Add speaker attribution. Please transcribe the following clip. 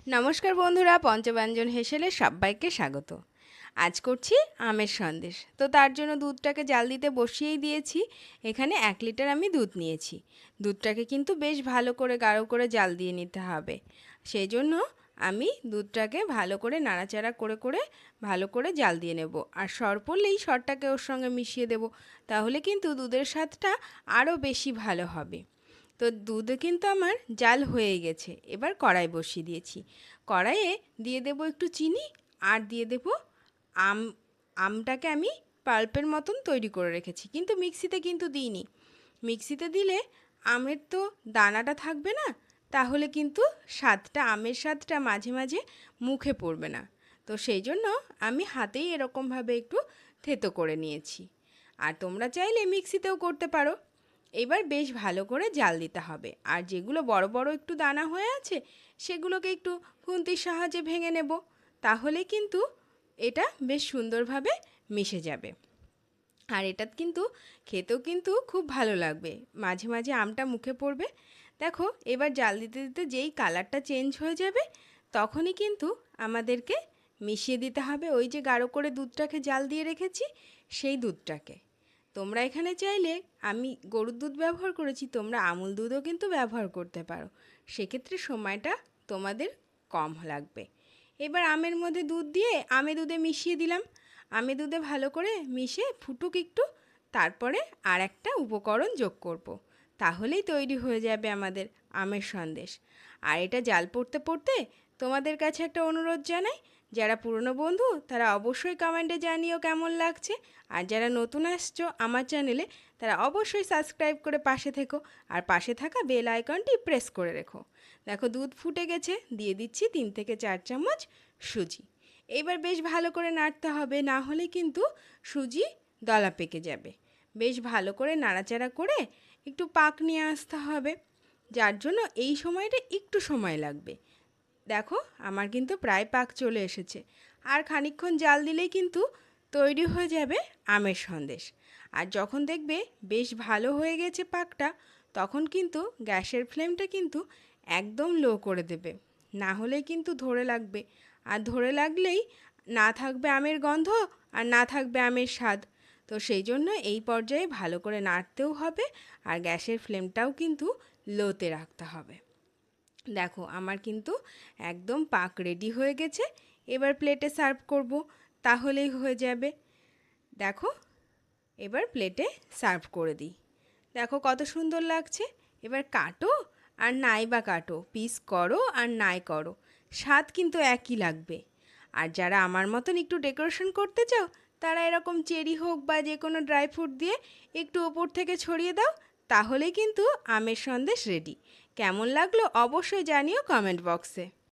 Speaker 1: নমস্কার বন্ধুরা, পঞ্চব্যঞ্জন হেসেলে সবাইকে স্বাগত। আজ করছি আমের সন্দেশ। তো তার জন্য দুধটাকে জাল দিতে বসিয়েই দিয়েছি। এখানে 1 লিটার আমি দুধ নিয়েছি। দুধটাকে কিন্তু বেশ ভালো করে গাঢ় করে জাল দিয়ে নিতে হবে। সেই জন্য আমি দুধটাকে ভালো করে নাড়াচাড়া করে করে ভালো করে জাল দিয়ে নেব। আর সর পড়লেই সরটাকে ওর সঙ্গে মিশিয়ে দেব। তাহলে কিন্তু দুধের স্বাদটা আরও বেশি ভালো হবে। তো দুধ কিন্তু আমার জাল হয়ে গেছে। এবার কড়াই বসিয়ে দিয়েছি। কড়াইয়ে দিয়ে দেব একটু চিনি আর দিয়ে দেব আম। আমটাকে আমি পাল্পের মতন তৈরি করে রেখেছি, কিন্তু মিক্সিতে কিন্তু দিইনি। মিক্সিতে দিলে আমের তো দানাটা থাকবে না, তাহলে কিন্তু আমের স্বাদটা মাঝে মাঝে মুখে পড়বে না। তো সেই জন্য আমি হাতেই এরকমভাবে একটু থেতো করে নিয়েছি। আর তোমরা চাইলে মিক্সিতেও করতে পারো। এবার বেশ ভালো করে জাল দিতে হবে। আর যেগুলো বড় বড় একটু দানা হয়ে আছে সেগুলোকে একটু খুন্তির সাহায্যে ভেঙে নেব। তাহলে কিন্তু এটা বেশ সুন্দরভাবে মিশে যাবে। আর এটা কিন্তু খেতেও কিন্তু খুব ভালো লাগবে। মাঝে মাঝে আমটা মুখে পড়বে। দেখো, এবার জাল দিতে দিতে যেই কালারটা চেঞ্জ হয়ে যাবে তখনই কিন্তু আমাদেরকে মিশিয়ে দিতে হবে ওই যে গাঢ় করে দুধটাকে জাল দিয়ে রেখেছি সেই দুধটাকে। তোমরা এখানে চাইলে, আমি গরুর দুধ ব্যবহার করেছি, তোমরা আমুল দুধও কিন্তু ব্যবহার করতে পারো। সেক্ষেত্রে সময়টা তোমাদের কম লাগবে। এবার আমের মধ্যে দুধ দিয়ে দুধে মিশিয়ে দিলাম। দুধে ভালো করে মিশে ফুটুক একটু, তারপরে আর একটা উপকরণ যোগ করব। তাহলেই তৈরি হয়ে যাবে আমাদের আমের সন্দেশ। আর এটা জাল পড়তে পড়তে তোমাদের কাছে একটা অনুরোধ জানাই, যারা পুরনো বন্ধু তারা অবশ্যই কমেন্টে জানিও কেমন লাগছে। আর যারা নতুন আসছো আমার চ্যানেলে তারা অবশ্যই সাবস্ক্রাইব করে পাশে থেকো, আর পাশে থাকা বেল আইকনটি প্রেস করে রেখো। দেখো, দুধ ফুটে গেছে, দিয়ে দিচ্ছি 3 থেকে 4 চামচ সুজি। এবার বেশ ভালো করে নাড়তে হবে, না হলে কিন্তু সুজি দলা পেকে যাবে। বেশ ভালো করে নাড়াচাড়া করে একটু পাক নিয়ে আসতে হবে, যার জন্য এই সময়টা একটু সময় লাগবে। দেখো, আমার কিন্তু প্রায় পাক চলে এসেছে। আর খানিকক্ষণ জাল দিলেই কিন্তু তৈরি হয়ে যাবে আমের সন্দেশ। আর যখন দেখবে বেশ ভালো হয়ে গেছে পাকটা, তখন কিন্তু গ্যাসের ফ্লেমটা কিন্তু একদম লো করে দেবে, না হলে কিন্তু ধরে লাগবে। আর ধরে লাগলেই না থাকবে আমের গন্ধ আর না থাকবে আমের স্বাদ। তো সেই জন্য এই পর্যায়ে ভালো করে নাড়তেও হবে, আর গ্যাসের ফ্লেমটাও কিন্তু লোতে রাখতে হবে। দেখো, আমার কিন্তু একদম পাক রেডি হয়ে গেছে। এবার প্লেটে সার্ভ করব, তাহলেই হয়ে যাবে। দেখো, এবার প্লেটে সার্ভ করে দিই। দেখো কত সুন্দর লাগছে। এবার কাটো আর নাই বা কাটো, পিস করো আর নাই করো, স্বাদ কিন্তু একই লাগবে। আর যারা আমার মতন একটু ডেকোরেশন করতে চাও তারা এরকম চেরি হোক বা যে কোনো ড্রাই ফ্রুট দিয়ে একটু ওপর থেকে ছড়িয়ে দাও, তাহলেই কিন্তু আমের সন্দেশ রেডি। কেমন লাগলো অবশ্যই জানিও কমেন্ট বক্সে।